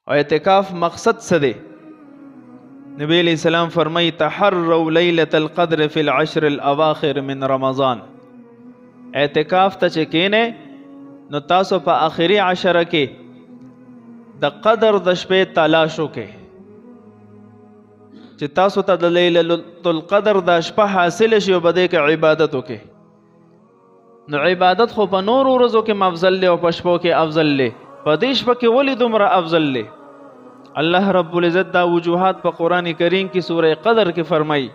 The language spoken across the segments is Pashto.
او اعتکاف مقصد څه دی؟ نبی علیہ السلام فرمائی تحروا لیلۃ القدر فی العشر الاواخر من رمضان. اعتکاف ته چې کینې نو تاسو په آخري عشره کې د قدر د شپې تلاش وکړئ چې تاسو ته د لیلۃ القدر د شپه حاصل شي او بده کې عبادت وکړئ. نو عبادت خو په نور ورځو کې افضل دی او په شپو کې افضل دی، په دې شپه کې ولې دومره افضل دی؟ الله رب العزت دا وجوهات په قرآن کریم کې سورہ قدر کې فرمائی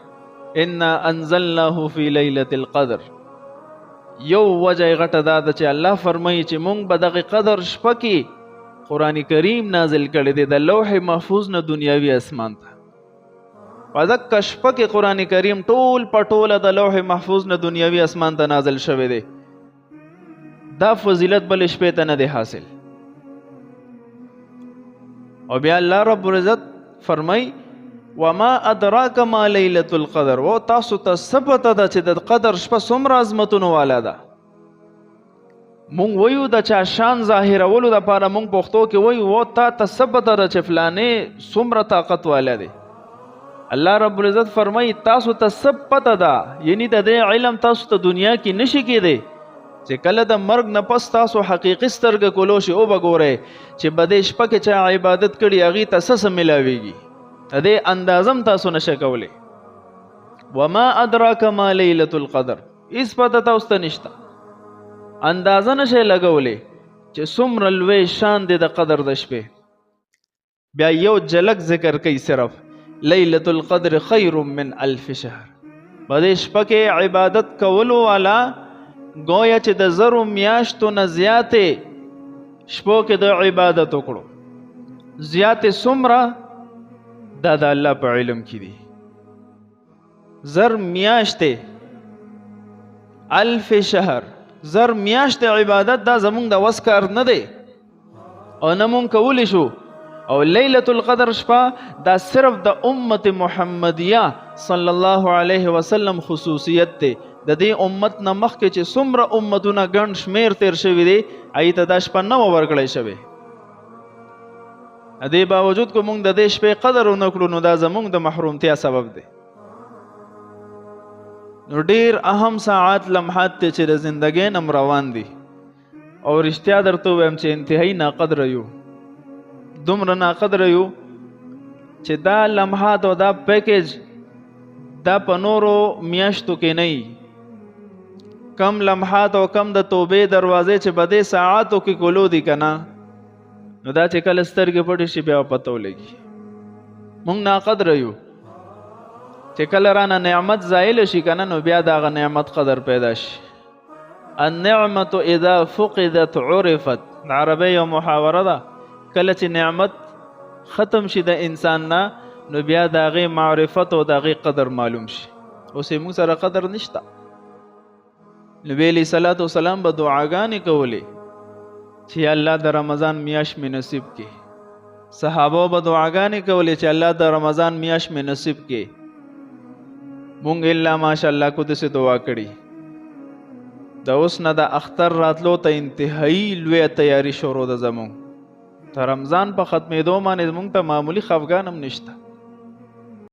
انا انزلناه فی لیلۃ القدر. یو وجه غټه دا ده چې الله فرمایي چې مونږ به دغه قدر شپه کې قرآن کریم نازل کړی دی د لوح محفوظ نه دنیاوي اسمان ته. په دغه شپه کې قرآن کریم ټول پټوله د لوح محفوظ نه دنیاوي اسمان ته نازل شوی دی. دا فضیلت بل شپې ته نه دی حاصل. او بیا الله رب العزت فرمای وما ادراک ما لیلۃ القدر، و تاسو ته ثبت ده چې د قدر شپه څومره عظمتونو والا ده. مونږ وایو د چا شان ظاهرولو دپاره مونږ پښتو کې وایو و تا ته ثبت ده چې فلانې څومره طاقت والا دی. الله رب العزت فرمای تاسو ته ثبت ده، یعنی د دې علم تاسو ته دنیا کې نشي کېدی چې کله د مرګ نه پس تاسو حقیقي سترګه کولو شي او بګورئ چې بدې شپه کې چا عبادت کړي هغې ته څه ملاویږي، د دې اندازم تاسو نشه کولی. وما ادراک ما لیلۃ القدر، هیڅ پته تاسو ته نشته، اندازه نشئ لګولی چې څومره لوی شان دی د قدر د شپې. بیا یو جلک ذکر کوي صرف لیلۃ القدر خیر من الف شهر. په دې شپه کې عبادت کولو والا گویا چې د زرو میاشتو نه زیاتې شپو کې د عبادت وکړو. زیاتې څومره دا د الله په علم کې دي. زر میاشتې الف شهر، زر میاشتې عبادت دا زمونږ د وس کار نه دی او نه مونږ کولی شو. او لیلۃ القدر شپه دا صرف د امت محمدیه صلی الله علیه وسلم خصوصیت دی. د دې امت نه مخکې چې څومره امتونه ګڼ شمیر تیر شوي دي هغې ته دا شپه نه وه ورکړی شوې. د دې باوجود که موږ د دې شپې قدر ونه کړو نو دا زموږ د محرومتیا سبب دی. نو ډېر اهم ساعات لمحات دی چې د زندګۍ نه روان دي او رښتیا درته ووایم چې انتهایي ناقدره یو، دومره ناقدره یو چې دا لمحات او دا پیکیج دا په نورو میاشتو کې نه وي. کم لمحات او کم د توبې دروازې چې په دې ساعاتو کې کولو دي که نه، نو دا چې کله سترګې پټې شي بیا پته ولګي. موږ ناقدره یو چې کله رانه نعمت زایله شي که نه نو بیا د هغه نعمت قدر پیدا شي. النعمت اذا فقدت عرفت، د عربۍ یو محاوره ده، کله چې نعمت ختم شي د انسان نه نو بیا د هغې معرفت او د هغې قدر معلوم شي. اوس یې موږ سره قدر نشته. نبی علیہ الصلوۃ والسلام به دعاګانې کولې چې الله د رمضان میاشت مې نصیب کړي. صحابه به دعاګانې کولې چې الله د رمضان میاشت مې نصیب کړي. مونږ الا ماشاءالله کو داسې دعا کړي. د اوس نه د اختر راتلو ته انتهایي لویه تیاري شروع ده زمونږ. د رمضان په ختمېدو باندې زمونږ ته معمولي خفګان هم نشته.